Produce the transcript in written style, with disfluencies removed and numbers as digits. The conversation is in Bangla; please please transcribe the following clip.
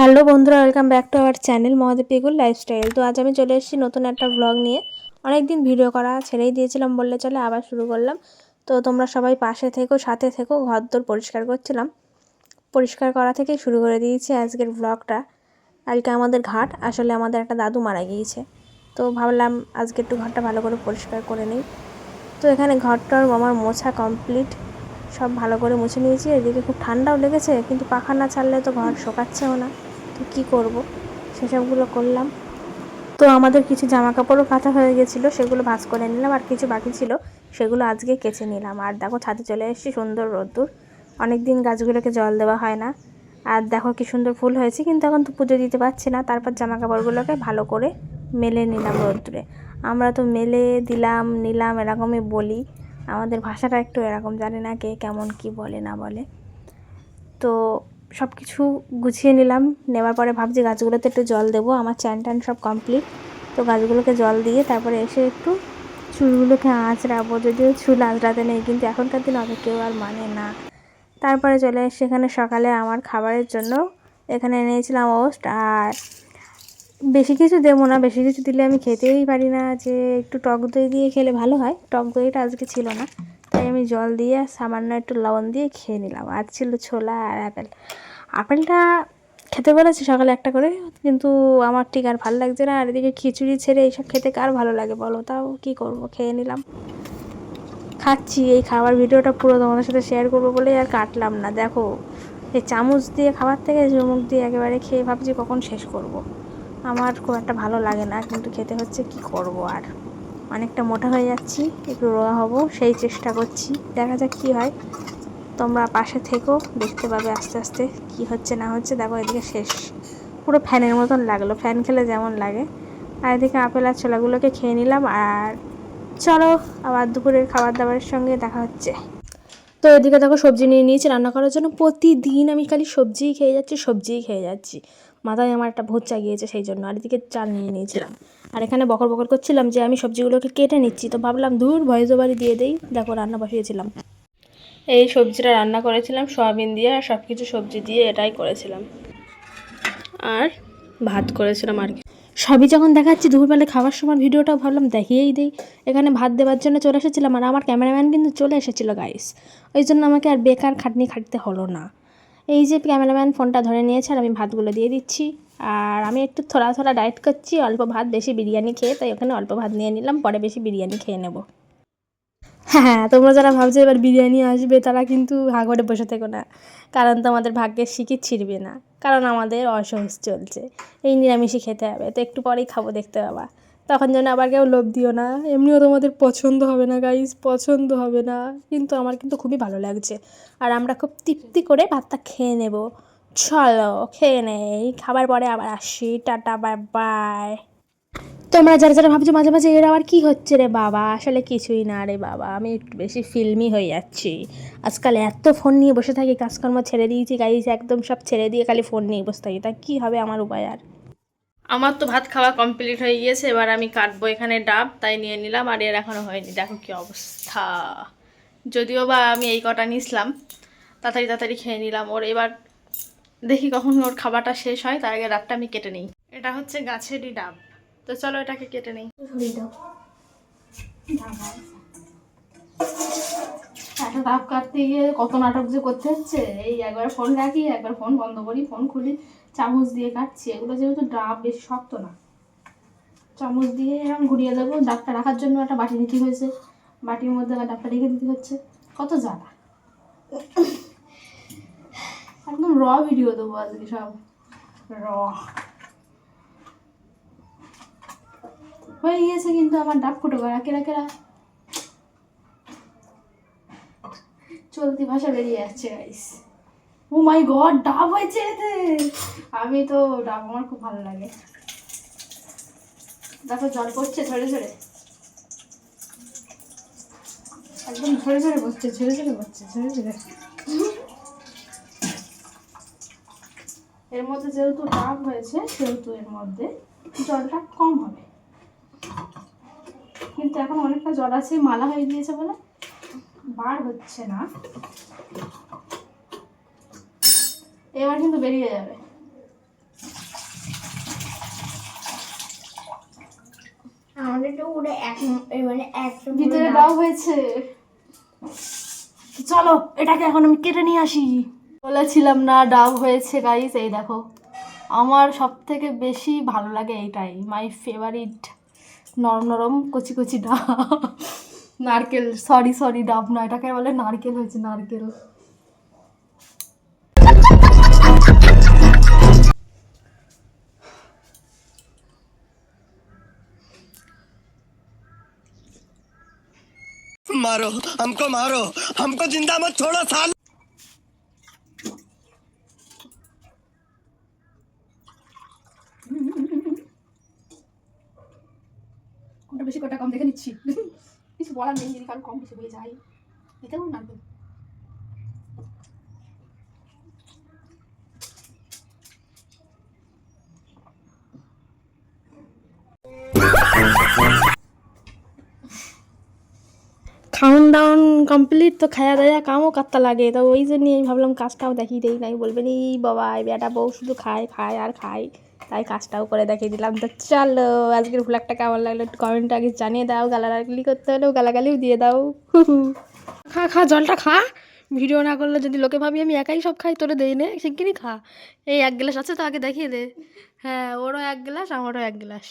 হ্যালো বন্ধুরা, welcome back to our channel Mahadev পেগুল লাইফস্টাইল। তো আজ আমি চলে এসেছি নতুন একটা ব্লগ নিয়ে। অনেক দিন ভিডিও করা ছেড়েই দিয়েছিলাম বললে চলে, আবার শুরু করলাম। তো তোমরা সবাই পাশে থেকো, সাথে থেকো। ঘরদোর পরিষ্কার করছিলাম, পরিষ্কার করা থেকেই শুরু করে দিয়েছি আজকের ব্লগটা। কালকে আমাদের ঘাট, আসলে আমাদের একটা দাদু মারা গিয়েছে, তো ভাবলাম আজকে একটু ঘরটা ভালো করে পরিষ্কার করে নিই। তো এখানে ঘরটার আমার মোছা কমপ্লিট, সব ভালো করে মুছে নিয়েছি। এদিকে খুব ঠান্ডাও লেগেছে, কিন্তু পাখা না ছাড়লে তো ঘর শোকাচ্ছেও না, তো কী করব, সেসবগুলো করলাম। তো আমাদের কিছু জামা কাপড়ও কাঁচা হয়ে গেছিলো, সেগুলো ভাঁজ করে নিলাম, আর কিছু বাকি ছিল সেগুলো আজকে কেচে নিলাম। আর দেখো ছাদে চলে এসেছি, সুন্দর রোদ্দুর। অনেক দিন গাছগুলোকে জল দেওয়া হয় না, আর দেখো কি সুন্দর ফুল হয়েছে, কিন্তু এখন তো পুজো দিতে পারছি না। তারপর জামা কাপড়গুলোকে ভালো করে মেলে নিলাম রোদ্দুরে। আমরা তো মেলে দিলাম নিলাম এরকমই বলি, আমাদের ভাষাটা একটু এরকম, জানি না কে কেমন কি বলে না বলে। তো সব কিছু গুছিয়ে নিলাম, নেওয়ার পরে ভাবছি গাছগুলোতে একটু জল দেবো। আমার চ্যান ট্যান সব কমপ্লিট, তো গাছগুলোকে জল দিয়ে তারপরে এসে একটু চুলগুলোকে আঁচড়াবো। যদিও চুল আঁচড়াতে নেই, কিন্তু এখনকার দিন অত কেউ আর মানে না। তারপরে চলে এসে এখানে সকালে আমার খাবারের জন্য এখানে এনেছিলাম ওস্ট। আর বেশি কিছু দেবো না, বেশি কিছু দিলে আমি খেতেই পারি না, যে একটু টক দই দিয়ে খেলে ভালো হয়। টক দইটা আজকে ছিল না, তাই আমি জল দিয়ে সামান্য একটু লবণ দিয়ে খেয়ে নিলাম। আর ছিল ছোলা আর অ্যাপেল। আপেলটা খেতে বলেছি সকালে একটা করে, কিন্তু আমার ঠিক আর ভালো লাগছে না। আর এদিকে খিচুড়ি ছেড়ে এইসব খেতে কার ভালো লাগে বলো, তাও কি করব, খেয়ে নিলাম। খাচ্ছি, এই খাবার ভিডিওটা পুরো তোমাদের সাথে শেয়ার করবো বলেই আর কাটলাম না। দেখো, এই চামচ দিয়ে খাবার থেকে চুমুক দিয়ে একেবারে খেয়ে ভাবছি কখন শেষ করব। আমার খুব একটা ভালো লাগে না, কিন্তু খেতে হচ্ছে, কি করব আর। অনেকটা মোটা হয়ে যাচ্ছি, একটু রোগা হব সেই চেষ্টা করছি, দেখা যাক কী হয়। তোমরা পাশে থেকো, দেখতে পাবে আস্তে আস্তে কি হচ্ছে না হচ্ছে। দেখো এদিকে শেষ, পুরো ফ্যানের মতন লাগলো, ফ্যান খেলে যেমন লাগে। আর এদিকে আপেল আর ছোলাগুলোকে খেয়ে নিলাম। আর চলো আবার দুপুরের খাবার দাবারের সঙ্গে দেখা হচ্ছে। তো এদিকে দেখো সবজি নিয়ে নিয়েছি রান্না করার জন্য। প্রতিদিন আমি খালি সবজিই খেয়ে যাচ্ছি, সবজিই খেয়ে যাচ্ছি, মাথায় আমার একটা ভূত চাগিয়েছে সেই জন্য। আর এদিকে চাল নিয়ে নিয়েছিলাম, আর এখানে বকর বকর করছিলাম যে আমি সবজিগুলোকে কেটে নিচ্ছি। তো ভাবলাম ধুর, ভয়েস ওভারই দিয়ে দেই। দেখো রান্না বসিয়েছিলাম, এই সবজিটা রান্না করেছিলাম সয়াবিন দিয়ে, আর সব কিছু সবজি দিয়ে এটাই করেছিলাম। আর ভাত করেছিলাম আর কি। সবই যখন দেখাচ্ছি দুপুরবেলা খাওয়ার সময় ভিডিওটাও ভাবলাম দেখিয়েই দিই। এখানে ভাত দেওয়ার জন্য চলে এসেছিলাম, আর আমার ক্যামেরাম্যান কিন্তু চলে এসেছিলো গাইস। ওই জন্য আমাকে আর বেকার খাটনি খাটতে হলো না। এই যে ক্যামেরাম্যান ফোনটা ধরে নিয়েছে, আর আমি ভাতগুলো দিয়ে দিচ্ছি। আর আমি একটু থোড়া থোড়া ডায়েট করছি, অল্প ভাত বেশি বিরিয়ানি খেয়ে, তাই ওখানে অল্প ভাত নিয়ে নিলাম, পরে বেশি বিরিয়ানি খেয়ে নেব। হ্যাঁ, তোমরা যারা ভাবছো এবার বিরিয়ানি আসবে, তারা কিন্তু হাঁ করে বসে থেকো না, কারণ তোমাদের ভাগ্যের শিকির ছিঁড়বে না, কারণ আমাদের অসহ্য চলছে, এই নিরামিষই খেতে হবে। তো একটু পরেই খাবো, দেখতে পাবা। তখন যেন আবার কেউ লোভ দিও না, এমনিও তোমাদের পছন্দ হবে না গাইস, পছন্দ হবে না। কিন্তু আমার কিন্তু খুবই ভালো লাগছে, আর আমরা খুব তৃপ্তি করে ভাতটা খেয়ে নেব। চলো খেয়ে নেই, খাবার পরে আবার আসি, টাটা বাই বাই। তোমরা যারা যারা ভাবছো মাঝে মাঝে এর আবার কী হচ্ছে রে বাবা, আসলে কিছুই না রে বাবা, আমি একটু বেশি ফিল্মি হয়ে যাচ্ছি। আজকাল এত ফোন নিয়ে বসে থাকি, কাজকর্ম ছেড়ে দিয়েছি গাইজ, একদম সব ছেড়ে দিয়ে খালি ফোন নিয়ে বসে থাকি, তা কী হবে আমার উপায় আর। আমার তো ভাত খাওয়া কমপ্লিট হয়ে গিয়েছে, এবার আমি কাটবো এখানে ডাব, তাই নিয়ে নিলাম। আর এর এখনও হয়নি, দেখো কী অবস্থা। যদিও বা আমি এই কটা নিয়েছিলাম, তাড়াতাড়ি তাড়াতাড়ি খেয়ে নিলাম ওর। এবার দেখি কখন ওর খাবারটা শেষ হয়, তার আগে ডাবটা আমি কেটে নিই। এটা হচ্ছে গাছেরই ডাব, তো চলো এটাকে কেটে নিই। একটা ডাব কাটতে গিয়ে কত নাটক যে করতে হচ্ছে, এই একবার ফোন রাখি, একবার ফোন বন্ধ করি, ফোন খুলি, চামচ দিয়ে কাটছি। এগুলো যেহেতু ডাব বেশি শক্ত না, চামচ দিয়ে এরকম ঘুরিয়ে দেবো। ডাবটা রাখার জন্য একটা বাটি নিতে হয়েছে, বাটির মধ্যে আবার ডাবটা রেখে দিতে হচ্ছে, কত জ্বালা। একদম র ভিডিও দেবো আজকে, সব র হয়ে গিয়েছে। কিন্তু আমার ডাব ফুটো করা কেরা কেরা চলতি ভাষা বেরিয়ে যাচ্ছে গাইস। ও মাই গড, ডাব হয়েছে এতে। আমি তো ডাব, আমার খুব ভালো লাগে। দেখো জল পড়ছে ঝরে ঝরে, একদম ঝরে ঝরে পড়ছে, ঝরে ঝরে পড়ছে, ঝরে ঝরে। এর মধ্যে যেহেতু ডাব হয়েছে, সেহেতু এর মধ্যে জলটা কম হবে, কিন্তু এখন অনেকটা জল আছে, মালা হয়ে গিয়েছে বলে বার হচ্ছে না। এবার কিন্তু বেরিয়ে যাবে। আমাদের তো পুরো মানে একটা ভিতরে ডাব হয়েছে। চলো এটাকে এখন আমি কেটে নিয়ে আসি। বলেছিলাম না ডাব হয়েছে গাইস, এই দেখো। আমার সব থেকে বেশি ভালো লাগে এইটাই, মাই ফেভারিট। নরম নরম কচি কচি ডাব। নারকেল, সরি সরি, ডাব না, এটাকে বলে নারকেল হয়েছে, নারকেল। मारो हमको जिंदा मत छोड़ो साल। কোনটা বেশি কোনটা কম দেখে নিচ্ছি। কিছু বলার নেই, যদি কারো কম বেশি হয়ে যায় এতেও নারকেল। খাওয়ান দাওয়ান কমপ্লিট, তো খায়া দায়া কামও কাটতে লাগে, তো ওই জন্যই আমি ভাবলাম কাজটাও দেখিয়ে দিই। নাই বলবেন এই বাবা এই বেটা বউ শুধু খায় খায় আর খায়, তাই কাজটাও করে দেখিয়ে দিলাম। তো চলো আজকের ভ্লগটা কেমন লাগলো একটু কমেন্ট আগে জানিয়ে দাও, গালাগালি করতে হলেও গালাগালিও দিয়ে দাও। খা খা জলটা খা, ভিডিও না করলে যদি লোকে ভাবি আমি একাই সব খাই, তোরে দেই নে শিগগিরই খা। এই 1 গ্লাস আছে তো আগে দেখিয়ে দে। হ্যাঁ ওরও 1 গ্লাস, আমারও 1 গ্লাস।